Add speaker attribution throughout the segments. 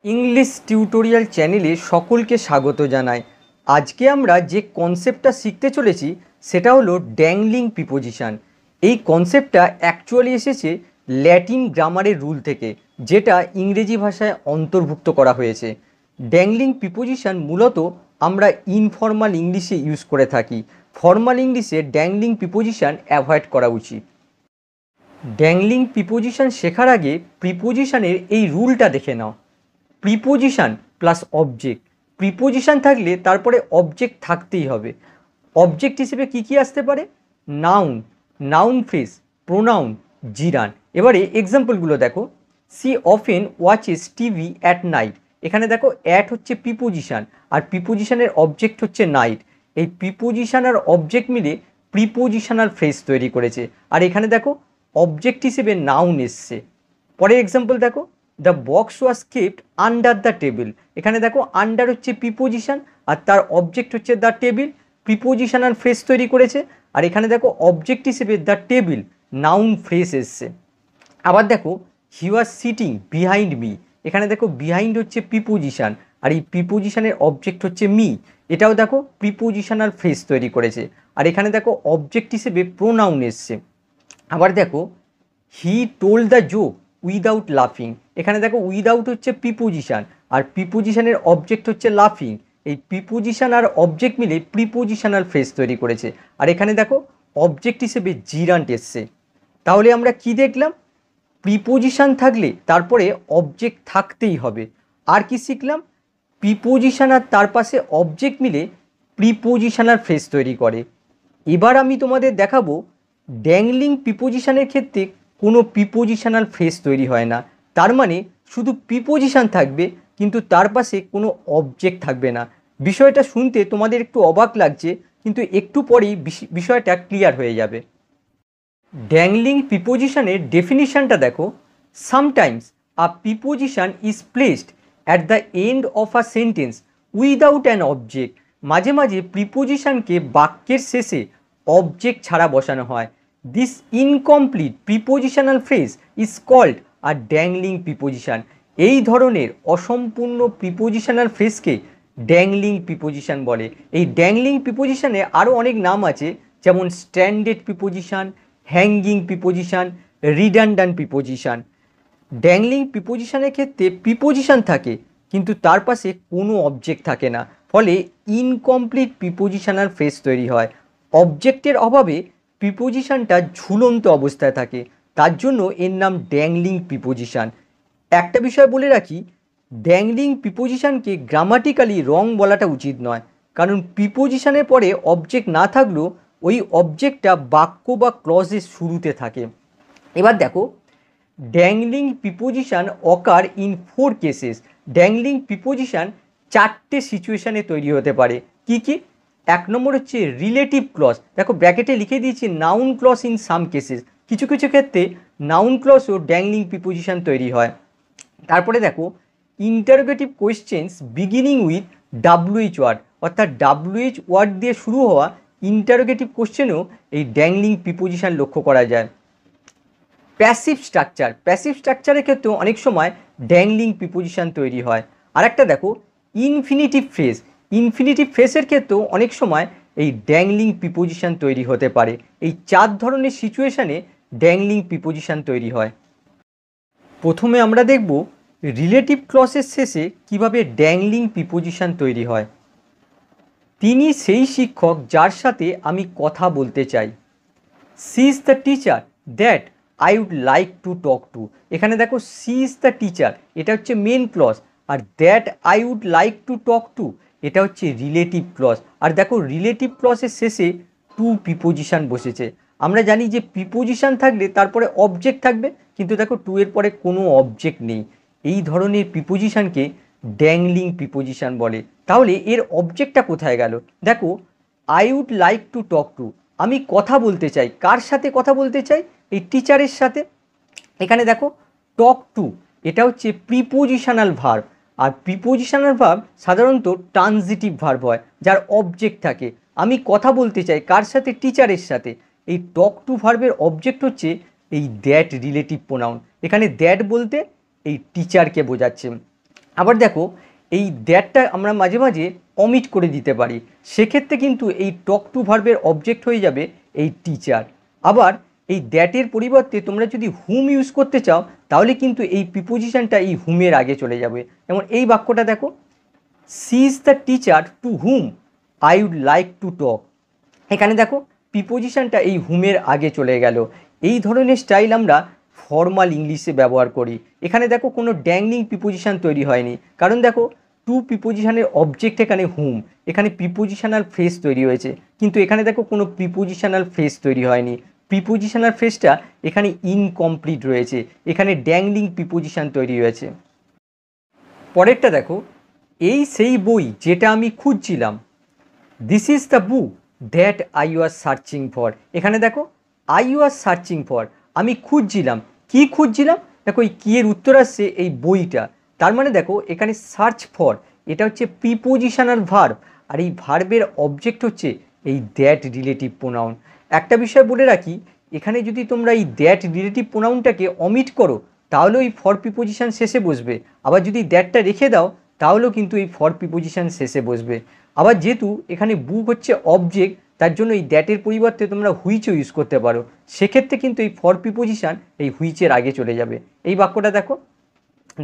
Speaker 1: English tutorial চ্যানেলে সকলকে স্বাগত জানাই। আজকে আমরা যে কনসেপ্টটা শিখতে চলেছি সেটা হলো ড্যাংলিং প্রিপোজিশন। এই কনসেপ্টটা অ্যাকচুয়ালি এসেছে ল্যাটিন গ্রামারের রুল থেকে, যেটা ইংরেজি ভাষায় অন্তর্ভুক্ত করা হয়েছে। ড্যাংলিং প্রিপোজিশন মূলত আমরা ইনফর্মাল ইংলিশে ইউজ করে থাকি। ফর্মাল ইংলিশে ড্যাংলিং প্রিপোজিশন অ্যাভয়েড করা উচিত। ড্যাংলিং প্রিপোজিশন শেখার আগে প্রিপোজিশনের এই রুলটা দেখে নাও। Preposition plus object. প্রিপোজিশন থাকলে তারপরে অবজেক্ট থাকতেই হবে। অবজেক্ট হিসেবে কি কি আসতে পারে? Noun, noun phrase, pronoun, gerund. এবারে এক্সাম্পলগুলো দেখো। She often watches TV at night. এখানে দেখো অ্যাট হচ্ছে প্রিপোজিশন আর প্রিপোজিশনের অবজেক্ট হচ্ছে নাইট। এই প্রিপোজিশন আর অবজেক্ট মিলে প্রিপোজিশনাল ফ্রেজ তৈরি করেছে। আর এখানে দেখো অবজেক্ট হিসেবে নাউন এসছে। পরের এক্সাম্পল দেখো, the box was kept under the table. এখানে দেখো আন্ডার হচ্ছে প্রিপোজিশন আর তার অবজেক্ট হচ্ছে দ্য টেবিল। প্রিপোজিশনাল ফ্রেজ তৈরি করেছে। আর এখানে দেখো অবজেক্ট হিসেবে দ্য টেবিল, নাউন ফ্রেজ এসছে। আবার দেখো হি ওয়াজ সিটিং বিহাইন্ড মি। এখানে দেখো বিহাইন্ড হচ্ছে প্রিপোজিশন আর এই প্রিপোজিশনের অবজেক্ট হচ্ছে মি। এটাও দেখো প্রিপোজিশনাল ফ্রেজ তৈরি করেছে। আর এখানে দেখো অবজেক্ট হিসেবে প্রোনাউন এসছে। আবার দেখো he told the joke without লাফিং। এখানে দেখো উইদাউট হচ্ছে প্রিপোজিশন আর প্রিপোজিশনের অবজেক্ট হচ্ছে লাফিং। এই প্রিপোজিশন আর অবজেক্ট মিলে প্রিপোজিশনাল ফ্রেজ তৈরি করেছে। আর এখানে দেখো অবজেক্ট হিসেবে জিরান্ট এসছে। তাহলে আমরা কি দেখলাম? প্রিপোজিশন থাকলে তারপরে অবজেক্ট থাকতেই হবে। আর কি শিখলাম? প্রিপোজিশন আর তার পাশে অবজেক্ট মিলে প্রিপোজিশনাল ফ্রেজ তৈরি করে। এবার আমি তোমাদের দেখাবো ড্যাংলিং প্রিপোজিশনের ক্ষেত্রে কোনো প্রিপোজিশনাল ফ্রেজ তৈরি হয় না। তার মানে শুধু প্রিপোজিশন থাকবে কিন্তু তার পাশে কোনো অবজেক্ট থাকবে না। বিষয়টা শুনতে তোমাদের একটু অবাক লাগছে, কিন্তু একটু পরেই বিষয়টা ক্লিয়ার হয়ে যাবে। ড্যাংলিং প্রিপোজিশনের ডেফিনিশনটা দেখো। Sometimes a preposition is placed at the end of a sentence without an object. মাঝে মাঝে প্রিপোজিশনকে বাক্যের শেষে অবজেক্ট ছাড়া বসানো হয়। This incomplete prepositional phrase is called a dangling preposition. এই ধরনের অসম্পূর্ণ প্রিপোজিশনাল ফ্রেজকে ড্যাংলিং প্রিপোজিশন বলে। এই ড্যাংলিং প্রিপোজিশনে আরও অনেক নাম আছে, যেমন standard preposition, hanging preposition, redundant preposition. Dangling প্রিপোজিশনের ক্ষেত্রে প্রিপোজিশন থাকে কিন্তু তার পাশে কোনো অবজেক্ট থাকে না, ফলে ইনকমপ্লিট প্রিপোজিশনাল ফ্রেজ তৈরি হয়। অবজেক্টের অভাবে প্রিপোজিশনটা ঝুলন্ত অবস্থায় থাকে, তার জন্য এর নাম ড্যাংলিং প্রিপোজিশন। একটা বিষয় বলে রাখি, ড্যাংলিং প্রিপোজিশনকে গ্রামাটিক্যালি রং বলাটা উচিত নয়, কারণ প্রিপোজিশনের পরে অবজেক্ট না থাকলেও ওই অবজেক্টটা বাক্য বা ক্লজের শুরুতে থাকে। এবার দেখো, dangling preposition occur in 4 cases. Dangling preposition 4টে সিচুয়েশানে তৈরি হতে পারে। কি কি? 1 নম্বর হচ্ছে রিলেটিভ ক্লজ। দেখো ব্র্যাকেটে লিখে দিয়েছি noun clause in some cases. কিছু কিছু ক্ষেত্রে নাউন ক্লজ ও ড্যাংলিং প্রিপোজিশন তৈরি হয়। তারপরে দেখো interrogative questions beginning with WH word, অর্থাৎ WH ওয়ার্ড দিয়ে শুরু হওয়া ইন্টারোগেটিভ কোশ্চেনেও এই ড্যাংলিং প্রিপোজিশন লক্ষ্য করা যায়। প্যাসিভ স্ট্রাকচার, প্যাসিভ স্ট্রাকচারের ক্ষেত্রেও অনেক সময় ড্যাংলিং প্রিপোজিশন তৈরি হয়। আর একটা দেখো ইনফিনিটিভ ফ্রেজ। ইনফিনিটিভ ফ্রেজের ক্ষেত্রেও অনেক সময় এই ড্যাংলিং প্রিপোজিশন তৈরি হতে পারে। এই 4 ধরনের সিচুয়েশানে ড্যাংলিং প্রিপোজিশন তৈরি হয়। প্রথমে আমরা দেখব রিলেটিভ ক্লজের শেষে কিভাবে ড্যাংলিং প্রিপোজিশন তৈরি হয়। তিনি সেই শিক্ষক যার সাথে আমি কথা বলতে চাই। She is the teacher that I would like to talk to. এখানে দেখো সি ইজ দ্য টিচার, এটা হচ্ছে মেন ক্লজ, আর that I would like to talk to এটা হচ্ছে রিলেটিভ ক্লজ। আর দেখো রিলেটিভ ক্লজের শেষে টু প্রিপোজিশন বসেছে। আমরা জানি যে প্রিপোজিশন থাকলে তারপরে অবজেক্ট থাকবে, কিন্তু দেখো টু এর পরে কোনো অবজেক্ট নেই। এই ধরনের প্রিপোজিশনকে ড্যাংলিং প্রিপোজিশন বলে। তাহলে এর অবজেক্টটা কোথায় গেল? দেখো I would like to talk to, আমি কথা বলতে চাই। কার সাথে কথা বলতে চাই? এই টিচারের সাথে। এখানে দেখো টক টু এটা হচ্ছে প্রিপোজিশনাল ভার্ব, আর প্রিপোজিশনাল ভার্ব সাধারণত ট্রানজিটিভ ভার্ব হয় যার অবজেক্ট থাকে। আমি কথা বলতে চাই কার সাথে? টিচারের সাথে। এই টক টু ভার্বের অবজেক্ট হচ্ছে এই দ্যাট রিলেটিভ প্রোনাউন। এখানে দ্যাট বলতে এই টিচারকে বোঝাচ্ছে। আবার দেখো এই দ্যাটটা আমরা মাঝে মাঝে অমিট করে দিতে পারি, সেক্ষেত্রে কিন্তু এই টক টু ভার্বের অবজেক্ট হয়ে যাবে এই টিচার। আবার এই দ্যাটের পরিবর্তে তোমরা যদি হুম ইউজ করতে চাও তাহলে কিন্তু এই প্রিপোজিশনটা এই হুমের আগে চলে যাবে। যেমন এই বাক্যটা দেখো, she is the teacher to whom I would like to talk. এখানে দেখো প্রিপোজিশনটা এই হুমের আগে চলে গেল। এই ধরনের স্টাইল আমরা ফর্মাল ইংলিশে ব্যবহার করি। এখানে দেখো কোনো ড্যাংলিং প্রিপোজিশন তৈরি হয়নি, কারণ দেখো টু প্রিপোজিশনের অবজেক্ট এখানে হুম, এখানে প্রিপোজিশনাল ফ্রেজ তৈরি হয়েছে, কিন্তু এখানে দেখো কোনো প্রিপোজিশনাল ফ্রেজ তৈরি হয়নি। প্রিপোজিশনাল ফ্রেজটা এখানে ইনকমপ্লিট রয়েছে, এখানে ড্যাংলিং প্রিপোজিশন তৈরি হয়েছে। পরেরটা দেখো, এই সেই বই যেটা আমি খুঁজছিলাম। This is the book that I was searching for. এখানে দেখো আই ওয়াজ সার্চিং ফর, আমি খুঁজছিলাম। কি খুঁজছিলাম? দেখো এই কি এর উত্তর আসছে এই বইটা। তার মানে দেখো এখানে সার্চ ফর এটা হচ্ছে প্রিপোজিশনাল ভার্ব, আর এই ভার্বের অবজেক্ট হচ্ছে এই দ্যাট রিলেটিভ প্রোনাউন। একটা বিষয় বলে রাখি, এখানে যদি তোমরা এই দ্যাট রিলেটিভ প্রোনাউনটাকে অমিট করো তাহলে ওই ফর প্রিপোজিশন শেষে বসবে, আবার যদি দ্যাটটা রেখে দাও তাহলেও কিন্তু এই ফর প্রিপোজিশন শেষে বসবে। আবার যেহেতু এখানে বুক হচ্ছে অবজেক্ট, তার জন্য এই দ্যাটের পরিবর্তে তোমরা হুইচও ইউজ করতে পারো, সেক্ষেত্রে কিন্তু এই ফর প্রিপোজিশন এই হুইচের আগে চলে যাবে। এই বাক্যটা দেখো,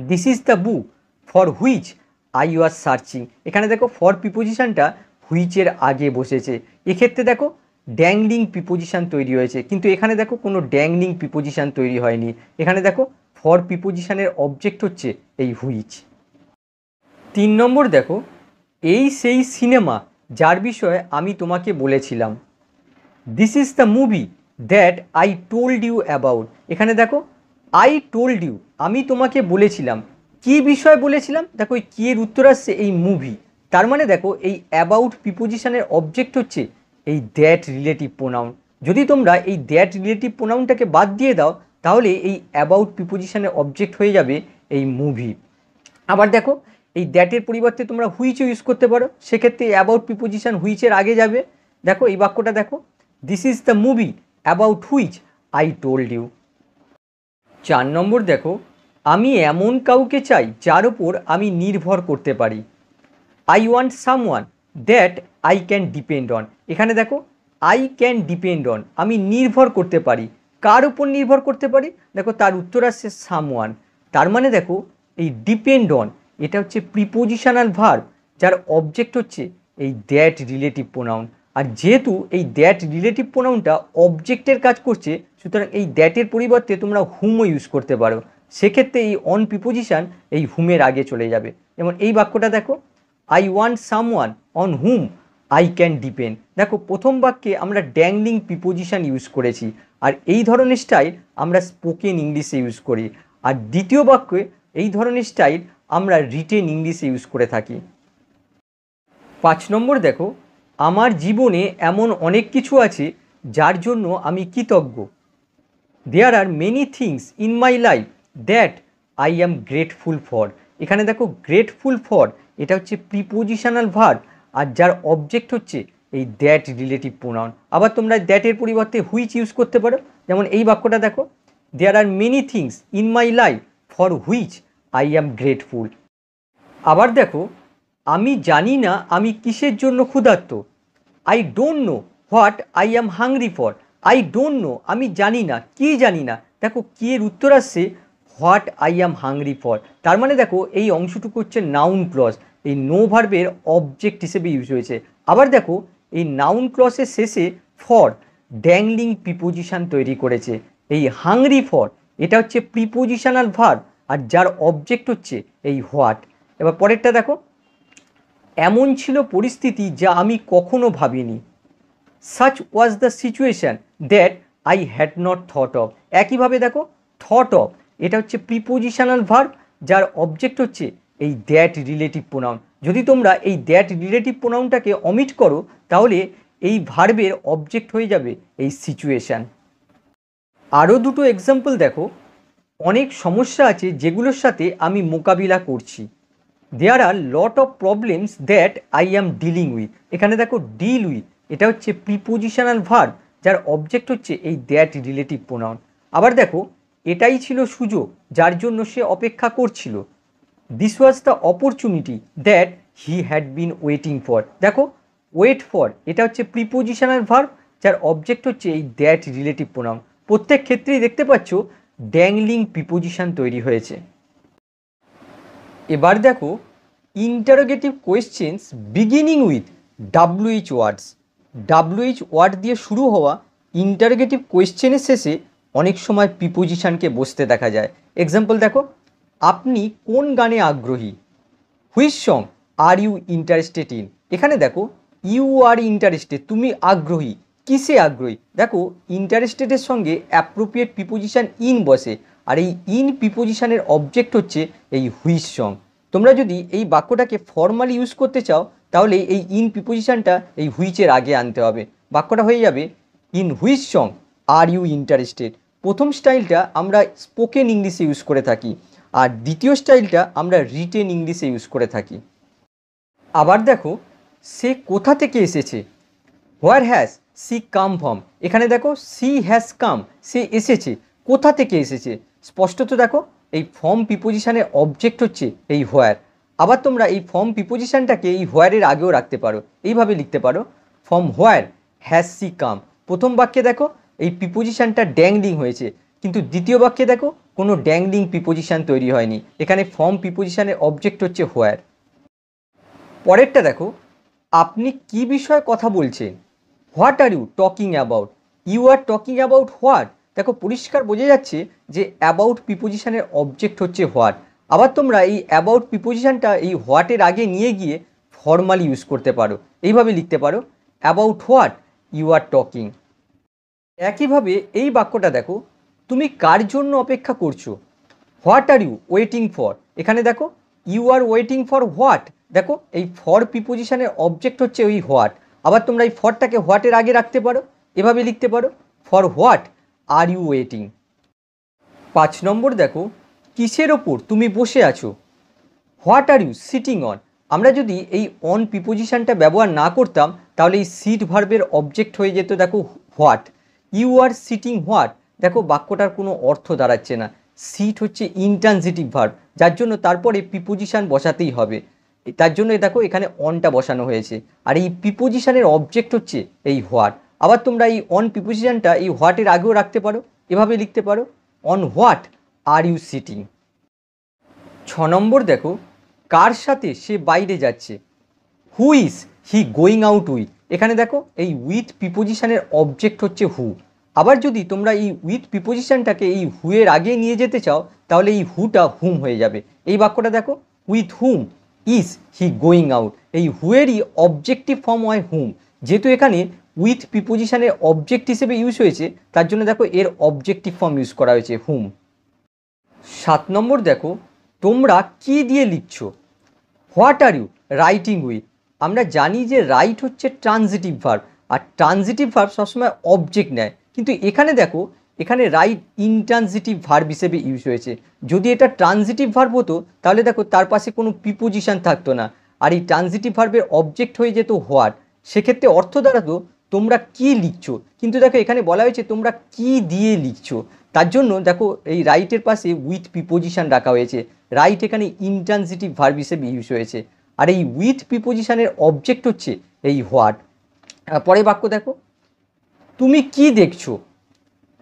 Speaker 1: this is the book for which I was searching. এখানে দেখো ফর প্রিপোজিশনটা হুইচের আগে বসেছে, এক্ষেত্রে দেখো ড্যাংলিং প্রিপোজিশন তৈরি হয়েছে, কিন্তু এখানে দেখো কোনো ড্যাংলিং প্রিপোজিশন তৈরি হয়নি। এখানে দেখো ফর প্রিপোজিশনের অবজেক্ট হচ্ছে এই হুইচ। 3 নম্বর দেখো, এই সেই সিনেমা যার বিষয়ে আমি তোমাকে বলেছিলাম। This is the movie that I told you about. এখানে দেখো আই টোল্ড ইউ, আমি তোমাকে বলেছিলাম। কি বিষয় বলেছিলাম? দেখো এই কি এর উত্তর আসছে এই মুভি। তার মানে দেখো এই অ্যাবাউট প্রিপোজিশনের অবজেক্ট হচ্ছে এই দ্যাট রিলেটিভ প্রোনাউন। যদি তোমরা এই দ্যাট রিলেটিভ প্রোনাউনটাকে বাদ দিয়ে দাও তাহলে এই অ্যাবাউট প্রিপোজিশনের অবজেক্ট হয়ে যাবে এই মুভি। আবার দেখো এই দ্যাটের পরিবর্তে তোমরা হুইচও ইউজ করতে পারো, সেক্ষেত্রে অ্যাবাউট প্রিপোজিশন হুইচের আগে যাবে। দেখো এই বাক্যটা দেখো, this is the movie about which I told you. 4 নম্বর দেখো, আমি এমন কাউকে চাই যার উপর আমি নির্ভর করতে পারি। I want someone that I can depend on. এখানে দেখো আই ক্যান ডিপেন্ড অন, আমি নির্ভর করতে পারি। কার উপর নির্ভর করতে পারি? দেখো তার উত্তর আসছে সামওয়ান। তার মানে দেখো এই ডিপেন্ড অন এটা হচ্ছে প্রিপোজিশনাল ভার্ব, যার অবজেক্ট হচ্ছে এই দ্যাট রিলেটিভ প্রোনাউন। আর যেহেতু এই দ্যাট রিলেটিভ প্রোনাউনটা অবজেক্টের কাজ করছে, সুতরাং এই দ্যাটের পরিবর্তে তোমরা হুমও ইউজ করতে পারো, সেক্ষেত্রে এই অন প্রিপোজিশন এই হুমের আগে চলে যাবে। যেমন এই বাক্যটা দেখো, I want someone on hmm I can depend. দেখো প্রথম বাক্যে আমরা ড্যাংলিং প্রিপোজিশন ইউজ করেছি, আর এই ধরনের স্টাইল আমরা স্পোকেন ইংলিশে ইউজ করি। আর দ্বিতীয় বাক্যে এই ধরনের স্টাইল আমরা রিটেন ইংলিশে ইউজ করে থাকি। 5 নম্বর দেখো, আমার জীবনে এমন অনেক কিছু আছে যার জন্য আমি কৃতজ্ঞ। There are many things in my life that I am grateful for. এখানে দেখো গ্রেটফুল ফর এটা হচ্ছে প্রিপোজিশনাল ভার্ব, আর যার অবজেক্ট হচ্ছে এই দ্যাট রিলেটিভ প্রোনাউন। আবার তোমরা দ্যাটের পরিবর্তে হুইচ ইউজ করতে পারো। যেমন এই বাক্যটা দেখো, there are many things in my life for which I am grateful. আবার দেখো, আমি জানি না আমি কিসের জন্য ক্ষুধার্ত। I don't know what I am hungry for. I don't know, আমি জানি না, কি জানি না। দেখো কি এর উত্তর আসছে what I am hungry for. তার মানে দেখো এই অংশটুকু হচ্ছে নাউন ক্লজ, এই নো ভার্বের অবজেক্ট হিসেবে ইউজ হয়েছে। আবার দেখো এই নাউন ক্লজের শেষে ফর ড্যাংলিং প্রিপোজিশন তৈরি করেছে। এই হাংরি ফর এটা হচ্ছে প্রিপোজিশনাল ভার্ব, আর যার অবজেক্ট হচ্ছে এই হোয়াট। এবার পরেরটা দেখো, এমন ছিল পরিস্থিতি যা আমি কখনো ভাবিনি। Such was the situation that I had not thought of. একইভাবে দেখো থট অফ এটা হচ্ছে প্রিপোজিশনাল ভার্ব, যার অবজেক্ট হচ্ছে এই দ্যাট রিলেটিভ প্রোনাউন। যদি তোমরা এই দ্যাট রিলেটিভ প্রোনাউনটাকে অমিট করো তাহলে এই ভার্বের অবজেক্ট হয়ে যাবে এই সিচুয়েশান। আরও দুটো এক্সাম্পল দেখো, অনেক সমস্যা আছে যেগুলোর সাথে আমি মোকাবিলা করছি। There are lot of problems that I am dealing with. এখানে দেখো ডিল উইথ এটা হচ্ছে প্রিপোজিশনাল ভার্ব, যার অবজেক্ট হচ্ছে এই দ্যাট রিলেটিভ প্রোনাউন। আবার দেখো এটাই ছিল সুযোগ যার জন্য সে অপেক্ষা করছিল। This was the opportunity that he had been waiting for. দেখো ওয়েট ফর এটা হচ্ছে প্রিপোজিশনাল ভার্ব, যার অবজেক্ট হচ্ছে এই দ্যাট রিলেটিভ প্রোনাউন। প্রত্যেক ক্ষেত্রেই দেখতে পাচ্ছ ড্যাংলিং প্রিপোজিশন তৈরি হয়েছে। এবার দেখো interrogative questions beginning with WH words. WH word দিয়ে শুরু হওয়া ইন্টারোগেটিভ কোয়েশ্চেনের শেষে অনেক সময় প্রিপোজিশনকে বসতে দেখা যায়। এক্সাম্পল দেখো, আপনি কোন গানে আগ্রহী? Which song are you interested in? এখানে দেখো ইউ আর ইন্টারেস্টেড, তুমি আগ্রহী, কিসে আগ্রহী? দেখো ইন্টারেস্টেডের সঙ্গে অ্যাপ্রোপ্রিয়েট প্রিপোজিশন ইন বসে, আর এই ইন প্রিপোজিশনের অবজেক্ট হচ্ছে এই হুইচ সং। তোমরা যদি এই বাক্যটাকে ফর্মালি ইউজ করতে চাও তাহলে এই ইন প্রিপোজিশনটা এই হুইচের আগে আনতে হবে। বাক্যটা হয়ে যাবে in which song are you interested. প্রথম স্টাইলটা আমরা স্পোকেন ইংলিশে ইউজ করে থাকি, আর দ্বিতীয় স্টাইলটা আমরা রিটেন ইংলিশে ইউজ করে থাকি। আবার দেখো সে কোথা থেকে এসেছে? Where has she come from? এখানে দেখো সি হ্যাজ কাম, সে এসেছে, কোথা থেকে এসেছে? স্পষ্টত দেখো এই ফর্ম প্রিপোজিশনের অবজেক্ট হচ্ছে এই হোয়ার। আবার তোমরা এই ফর্ম প্রিপোজিশনটাকে এই হোয়ারের আগেও রাখতে পারো, এইভাবে লিখতে পারো ফ্রম হোয়ার হ্যাজ সি কাম। প্রথম বাক্যে দেখো এই প্রিপোজিশনটা ড্যাংলিং হয়েছে, কিন্তু দ্বিতীয় বাক্যে দেখো কোনো ড্যাংলিং প্রিপোজিশন তৈরি হয়নি, এখানে ফর্ম প্রিপোজিশনের অবজেক্ট হচ্ছে হোয়ার। পরেরটা দেখো, আপনি কি বিষয়ে কথা বলছেন? What are you talking about? You are talking about what? দেখো পরিষ্কার বোঝা যাচ্ছে যে অ্যাবাউট প্রিপোজিশনের অবজেক্ট হচ্ছে হোয়াট। আবার তোমরা এই অ্যাবাউট প্রিপোজিশনটা এই হোয়াটের আগে নিয়ে গিয়ে ফর্মালি ইউজ করতে পারো, এইভাবে লিখতে পারো about what you are talking. একইভাবে এই বাক্যটা দেখো, তুমি কার জন্য অপেক্ষা করছো? What are you waiting for? এখানে দেখো you are waiting for what, দেখো এই ফর প্রিপোজিশনের অবজেক্ট হচ্ছে ওই হোয়াট। আবার তোমরা এই ফরটাকে হোয়াটের আগে রাখতে পারো, এভাবে লিখতে পারো for what are you waiting. 5 নম্বর দেখো, কিসের ওপর তুমি বসে আছো? What are you sitting on? আমরা যদি এই অন প্রিপোজিশনটা ব্যবহার না করতাম তাহলে এই সিট ভার্বের অবজেক্ট হয়ে যেত দেখো what. You are sitting what, দেখো বাক্যটার কোনো অর্থ দাঁড়াচ্ছে না। সিট হচ্ছে ইনট্রানজিটিভ ভার্ব, যার জন্য তারপরে প্রিপোজিশন বসাতেই হবে, তার জন্য দেখো এখানে অনটা বসানো হয়েছে, আর এই প্রিপোজিশনের অবজেক্ট হচ্ছে এই হোয়াট। আবার তোমরা এই অন প্রিপোজিশনটা এই হোয়াটের আগেও রাখতে পারো, এভাবে লিখতে পারো on what are you sitting. 6 নম্বর দেখো, কার সাথে সে বাইরে যাচ্ছে? Who is he going out with? এখানে দেখো এই উইথ প্রিপোজিশনের অবজেক্ট হচ্ছে হু। আবার যদি তোমরা এই উইথ প্রিপোজিশনটাকে এই হুয়ের আগে নিয়ে যেতে চাও তাহলে এই হুটা হুম হয়ে যাবে। এই বাক্যটা দেখো with hmm is he going out, এই হুয়েরই অবজেক্টিভ ফর্ম হয় হুম। যেহেতু এখানে উইথ প্রিপোজিশনের অবজেক্ট হিসেবে ইউজ হয়েছে তার জন্য দেখো এর অবজেক্টিভ ফর্ম ইউজ করা হয়েছে হুম। 7 নম্বর দেখো, তোমরা কি দিয়ে লিখছো? What are you writing with? আমরা জানি যে রাইট হচ্ছে ট্রানজিটিভ ভার্ব, আর ট্রানজিটিভ ভার্ব সবসময় অবজেক্ট নেয়, কিন্তু এখানে দেখো এখানে রাইট ইনট্রানজিটিভ ভার্ব হিসেবে ইউজ হয়েছে। যদি এটা ট্রানজিটিভ ভার্ব হতো তাহলে দেখো তার পাশে কোনো প্রিপোজিশন থাকতো না, আর এই ট্রানজিটিভ ভার্বের অবজেক্ট হয়ে যেত হোয়াট। সেক্ষেত্রে অর্থ দাঁড়াতো তোমরা কি লিখছো, কিন্তু দেখো এখানে বলা হয়েছে তোমরা কি দিয়ে লিখছো, তার জন্য দেখো এই রাইটের পাশে উইথ প্রিপোজিশন রাখা হয়েছে। রাইট এখানে ইনট্রানজিটিভ ভার্ব হিসেবে ইউজ হয়েছে, আর এই উইথ প্রিপোজিশনের অবজেক্ট হচ্ছে এই হোয়াট। পরে বাক্য দেখো, তুমি কি দেখছো?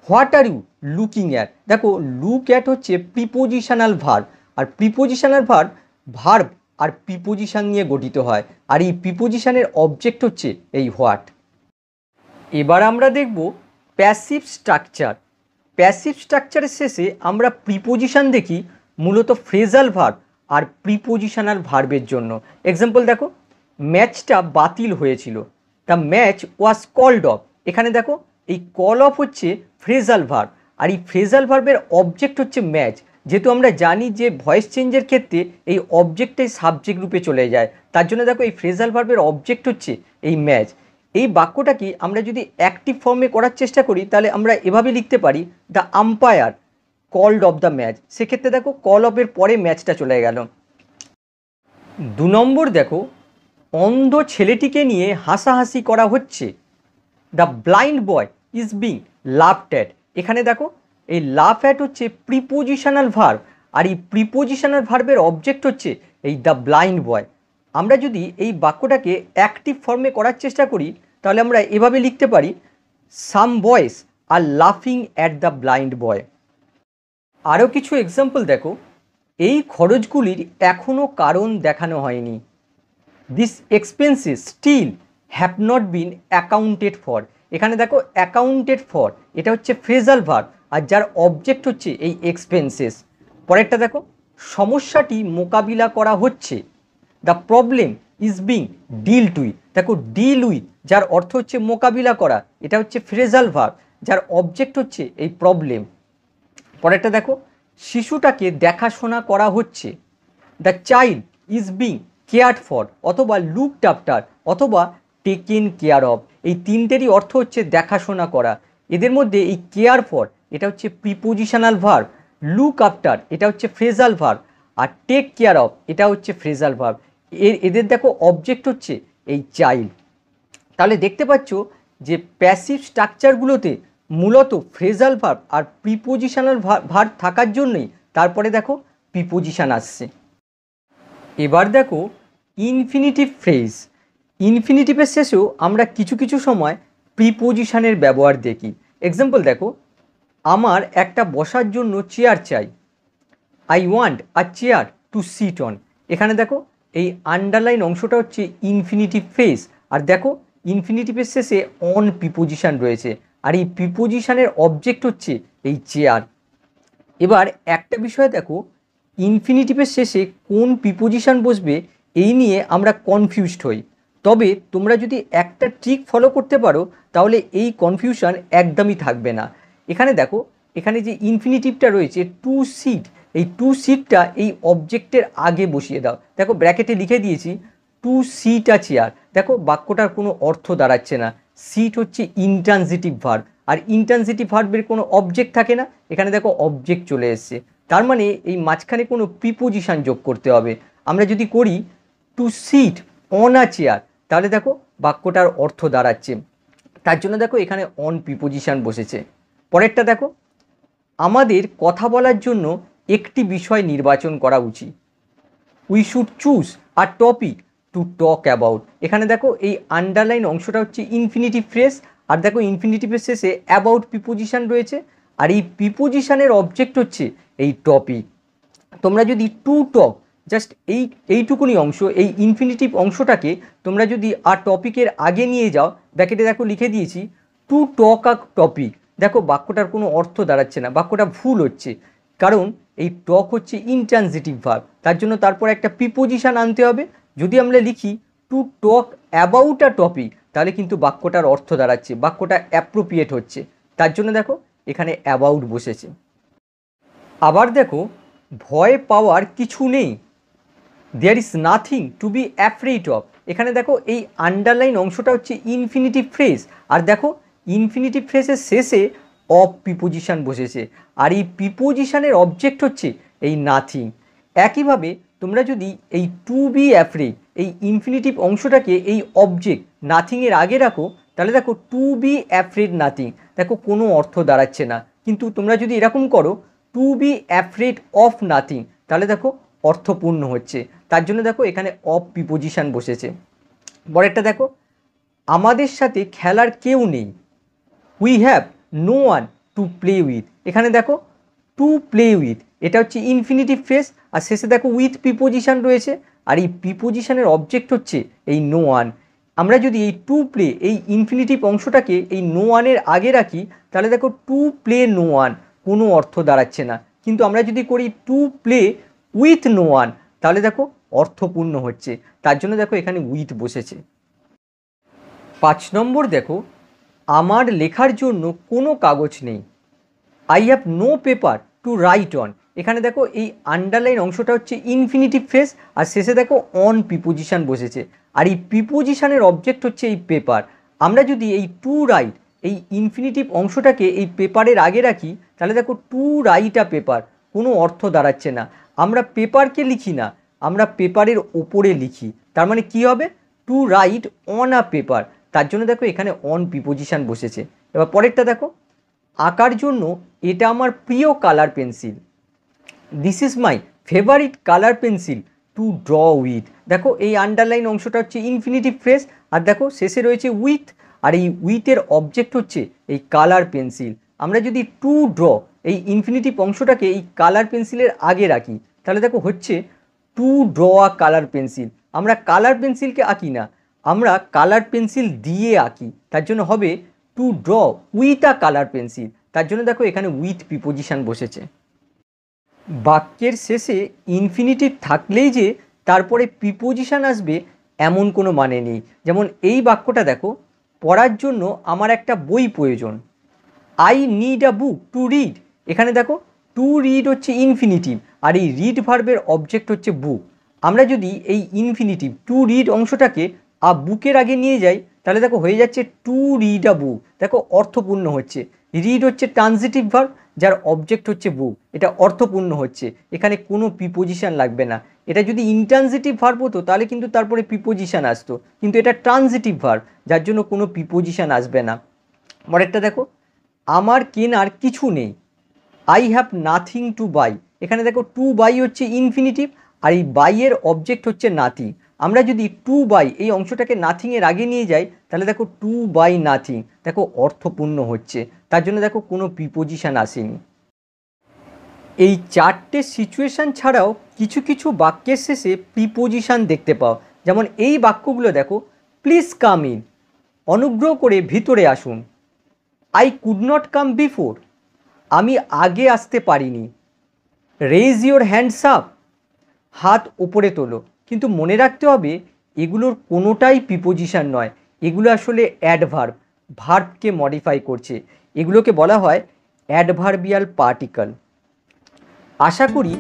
Speaker 1: What are you looking at? দেখো লুক অ্যাট হচ্ছে প্রিপোজিশনাল ভার্ব, আর প্রিপোজিশনাল ভার্ব ভার্ব আর প্রিপোজিশন নিয়ে গঠিত হয়, আর এই প্রিপোজিশনের অবজেক্ট হচ্ছে এই হোয়াট। এবার আমরা দেখব প্যাসিভ স্ট্রাকচার। প্যাসিভ স্ট্রাকচারের শেষে আমরা প্রিপোজিশন দেখি মূলত ফ্রেজাল ভার্ব আর প্রিপোজিশনাল ভার্বের জন্য। এক্সাম্পল দেখো, ম্যাচটা বাতিল হয়েছিল, the match was called off. এখানে দেখো এই কল অফ হচ্ছে ফ্রেজাল ভার্ব, আর এই ফ্রেজাল ভার্বের অবজেক্ট হচ্ছে ম্যাচ। যেহেতু আমরা জানি যে ভয়েস চেঞ্জের ক্ষেত্রে এই অবজেক্টটাই সাবজেক্ট রূপে চলে যায়, তার জন্য দেখো এই ফ্রেজাল ভার্বের অবজেক্ট হচ্ছে এই ম্যাচ। এই বাক্যটাকে আমরা যদি অ্যাক্টিভ ফর্মে করার চেষ্টা করি তাহলে আমরা এভাবে লিখতে পারি the umpire called off the match. সেক্ষেত্রে দেখো কল অফের পরে ম্যাচটা চলে গেল। 2 নম্বর দেখো, অন্ধ ছেলেটিকে নিয়ে হাসাহাসি করা হচ্ছে, the blind boy is being laughed at. এখানে দেখো এই লাফ অ্যাট হচ্ছে প্রিপোজিশনাল ভার্ব, আর এই প্রিপোজিশনাল ভার্বের অবজেক্ট হচ্ছে এই দ্য ব্লাইন্ড বয়। আমরা যদি এই বাক্যটাকে অ্যাক্টিভ ফর্মে করার চেষ্টা করি তাহলে আমরা এভাবে লিখতে পারি, সাম বয়েজ আর লাফিং অ্যাট দ্য ব্লাইন্ড বয়। আরও কিছু এক্সাম্পল দেখো, এই খরচগুলির এখনও কারণ দেখানো হয়নি। This expenses still have not been accounted for. এখানে দেখো অ্যাকাউন্টেড ফর এটা হচ্ছে ফ্রেজাল ভার্ব, আর যার অবজেক্ট হচ্ছে এই এক্সপেন্সেস। পরেরটা দেখো, সমস্যাটি মোকাবিলা করা হচ্ছে। The problem is being dealt with. দেখো ডিল উইথ যার অর্থ হচ্ছে মোকাবিলা করা, এটা হচ্ছে ফ্রেজাল ভার্ব, যার অবজেক্ট হচ্ছে এই প্রবলেম। পরেরটা দেখো, শিশুটাকে দেখাশোনা করা হচ্ছে। The child is being cared for অথবা লুকড আফটার অথবা টেকেন কেয়ার অফ। এই তিনটেরই অর্থ হচ্ছে দেখাশোনা করা। এদের মধ্যে এই কেয়ার ফর এটা হচ্ছে প্রিপোজিশনাল ভার্ব, লুক আফটার এটা হচ্ছে ফ্রেজাল ভার্ব, আর টেক কেয়ার অফ এটা হচ্ছে ফ্রেজাল ভার্ব। এদের দেখো অবজেক্ট হচ্ছে এই চাইল্ড। তাহলে দেখতে পাচ্ছ যে প্যাসিভ স্ট্রাকচারগুলোতে মূলত ফ্রেজাল ভার্ব আর প্রিপোজিশনাল ভার্ব থাকার জন্যই তারপরে দেখো প্রিপোজিশন আসছে। এবার দেখো ইনফিনিটিভ ফ্রেজ। ইনফিনিটিভের শেষেও আমরা কিছু কিছু সময় প্রিপোজিশনের ব্যবহার দেখি। এক্সাম্পল দেখো, আমার একটা বসার জন্য চেয়ার চাই। I want a chair to sit on. এখানে দেখো এই আন্ডারলাইন অংশটা হচ্ছে ইনফিনিটিভ ফ্রেজ, আর দেখো ইনফিনিটিভের শেষে অন প্রিপোজিশন রয়েছে, আর এই প্রিপোজিশনের অবজেক্ট হচ্ছে এই চেয়ার। এবার একটা বিষয় দেখো, ইনফিনিটিভের শেষে কোন প্রিপোজিশন বসবে এই নিয়ে আমরা কনফিউজড হই। তবে তোমরা যদি একটা ট্রিক ফলো করতে পারো তাহলে এই কনফিউশন একদমই থাকবে না। এখানে দেখো, এখানে যে ইনফিনিটিভটা রয়েছে টু সিট, এই টু সিটটা এই অবজেক্টের আগে বসিয়ে দাও। দেখো ব্র্যাকেটে লিখে দিয়েছি টু সিট আ চেয়ার। দেখো বাক্যটার কোনো অর্থ দাঁড়াচ্ছে না। সিট হচ্ছে ইনট্রানজিটিভ ভার্ব, আর ইনট্রানজিটিভ ভার্বের কোনো অবজেক্ট থাকে না। এখানে দেখো অবজেক্ট চলে এসছে, তার মানে এই মাঝখানে কোনো প্রিপোজিশন যোগ করতে হবে। আমরা যদি করি to sit on a chair, তাহলে দেখো বাক্যটার অর্থ দাঁড়াচ্ছে। তার জন্য দেখো এখানে অন প্রিপোজিশন বসেছে। পরেরটা দেখো, আমাদের কথা বলার জন্য একটি বিষয় নির্বাচন করা উচিত। We should choose a topic to talk about. এখানে দেখো এই আন্ডারলাইন অংশটা হচ্ছে ইনফিনিটিভ ফ্রেজ, আর দেখো ইনফিনিটিভের শেষে অ্যাবাউট প্রিপোজিশন রয়েছে, আর এই প্রিপোজিশনের অবজেক্ট হচ্ছে এই টপিক। তোমরা যদি টু টক জাস্ট এইটুকুনি অংশ, এই ইনফিনিটিভ অংশটাকে তোমরা যদি আর টপিকের আগে নিয়ে যাও, ব্র্যাকেটে দেখো লিখে দিয়েছি টু টক আ টপিক। দেখো বাক্যটার কোনো অর্থ দাঁড়াচ্ছে না, বাক্যটা ভুল হচ্ছে, কারণ এই টক হচ্ছে ইনট্রানজিটিভ ভার্ব, তার জন্য তারপর একটা প্রিপোজিশন আনতে হবে। যদি আমরা লিখি to talk about a topic, তাহলে কিন্তু বাক্যটার অর্থ দাঁড়াচ্ছে, বাক্যটা অ্যাপ্রোপ্রিয়েট হচ্ছে, তার জন্য দেখো এখানে অ্যাবাউট বসেছে। আবার দেখো, ভয় পাওয়ার কিছু নেই। There is nothing to be afraid of. এখানে দেখো এই আন্ডারলাইন অংশটা হচ্ছে ইনফিনিটিভ ফ্রেজ, আর দেখো ইনফিনিটিভ ফ্রেজের শেষে অফ প্রিপোজিশন বসেছে, আর এই প্রিপোজিশনের অবজেক্ট হচ্ছে এই নাথিং। একইভাবে তোমরা যদি এই টু বি অ্যাফ্রেড এই ইনফিনিটিভ অংশটাকে এই অবজেক্ট নাথিংয়ের আগে রাখো, তাহলে দেখো টু বি অ্যাফ্রেড নাথিং, দেখো কোনো অর্থ দাঁড়াচ্ছে না। কিন্তু তোমরা যদি এরকম করো to be afraid of nothing, তাহলে দেখো অর্থপূর্ণ হচ্ছে, তার জন্য দেখো এখানে অফ প্রিপোজিশন বসেছে। পরেরটা দেখো, আমাদের সাথে খেলার কেউ নেই। We have no one to play with. এখানে দেখো টু প্লে উইথ এটা হচ্ছে ইনফিনিটিভ ফ্রেজ, আর শেষে দেখো উইথ প্রিপোজিশন রয়েছে, আর এই প্রিপোজিশনের অবজেক্ট হচ্ছে এই নো ওয়ান। আমরা যদি এই টু প্লে এই ইনফিনিটিভ অংশটাকে এই নো ওয়ানের আগে রাখি, তাহলে দেখো টু প্লে নো ওয়ান, কোনো অর্থ দাঁড়াচ্ছে না। কিন্তু আমরা যদি করি to play with no one, তাহলে দেখো অর্থপূর্ণ হচ্ছে, তার জন্য দেখো এখানে উইথ বসেছে। 5 নম্বর দেখো, আমার লেখার জন্য কোনো কাগজ নেই। I have no paper to write on. এখানে দেখো এই আন্ডারলাইন অংশটা হচ্ছে ইনফিনিটিভ ফ্রেজ, আর শেষে দেখো অন প্রিপোজিশন বসেছে, আর এই প্রিপোজিশনের অবজেক্ট হচ্ছে এই পেপার। আমরা যদি এই টু রাইট এই ইনফিনিটিভ অংশটাকে এই পেপারের আগে রাখি, তাহলে দেখো টু রাইট আ পেপার, কোনো অর্থ দাঁড়াচ্ছে না। আমরা পেপারকে লিখি না, আমরা পেপারের ওপরে লিখি, তার মানে কি হবে to write on a paper, তার জন্য দেখো এখানে অন প্রিপোজিশন বসেছে। এবার পরেরটা দেখো, আঁকার জন্য এটা আমার প্রিয় colour pencil. This is my favourite colour pencil to draw with. দেখো এই আন্ডারলাইন অংশটা হচ্ছে ইনফিনিটিভ ফ্রেজ, আর দেখো শেষে রয়েছে উইথ, আর এই উইথের অবজেক্ট হচ্ছে এই কালার পেন্সিল। আমরা যদি টু ড্র এই ইনফিনিটিভ অংশটাকে এই কালার পেন্সিলের আগে রাখি, তাহলে দেখো হচ্ছে টু ড্র আ কালার পেন্সিল। আমরা কালার পেন্সিলকে আঁকি না, আমরা কালার পেন্সিল দিয়ে আঁকি, তার জন্য হবে two draw with a colour pencil. তার জন্য দেখো এখানে উইথ প্রিপোজিশন বসেছে। বাক্যের শেষে ইনফিনিটিভ থাকলেই যে তারপরে প্রিপোজিশন আসবে এমন কোনো মানে নেই। যেমন এই বাক্যটা দেখো, পড়ার জন্য আমার একটা বই প্রয়োজন। I need a book to read. এখানে দেখো টু রিড হচ্ছে ইনফিনিটিভ, আর এই রিড ভার্বের অবজেক্ট হচ্ছে বুক। আমরা যদি এই ইনফিনিটিভ টু রিড অংশটাকে আ বুকের আগে নিয়ে যাই, তাহলে দেখো হয়ে যাচ্ছে টু রিড আ বুক। দেখো অর্থপূর্ণ হচ্ছে। রিড হচ্ছে ট্রানজিটিভ ভার্ব, যার অবজেক্ট হচ্ছে বুক, এটা অর্থপূর্ণ হচ্ছে, এখানে কোনো প্রিপোজিশন লাগবে না। এটা যদি ইনট্রানজিটিভ ভার্ব হতো তাহলে কিন্তু তারপরে প্রিপোজিশন আসতো, কিন্তু এটা ট্রানজিটিভ ভার্ব, যার জন্য কোনো প্রিপোজিশন আসবে না। পরেরটা দেখো, আমার কেনার কিছু নেই। I have nothing to buy. এখানে দেখো টু বাই হচ্ছে ইনফিনিটিভ, আর এই বাইয়ের অবজেক্ট হচ্ছে নাথিং। আমরা যদি টু বাই এই অংশটাকে নাথিংয়ের আগে নিয়ে যাই, তাহলে দেখো টু বাই নাথিং, দেখো অর্থপূর্ণ হচ্ছে, তার জন্য দেখো কোনো প্রিপোজিশন আসেনি। এই চারটে সিচুয়েশান ছাড়াও কিছু কিছু বাক্যের শেষে প্রিপোজিশন দেখতে পাও। যেমন এই বাক্যগুলো দেখো, প্লিজ কাম ইন, অনুগ্রহ করে ভিতরে আসুন। I could not come before, আমি আগে আসতে পারিনি। রেজ ইওর হ্যান্ডস আপ, হাত ওপরে তোলো। কিন্তু মনে রাখতে হবে এগুলোর কোনোটাই প্রিপোজিশন নয়, এগুলো আসলে অ্যাডভার্ব, ভার্বকে মডিফাই করছে। এগুলোকে বলা হয় অ্যাডভার্বিয়াল পার্টিকল। আশা করি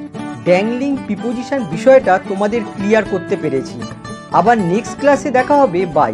Speaker 1: ড্যাংলিং প্রিপোজিশন বিষয়টা তোমাদের ক্লিয়ার করতে পেরেছি। আবার নেক্সট ক্লাসে দেখা হবে। বাই।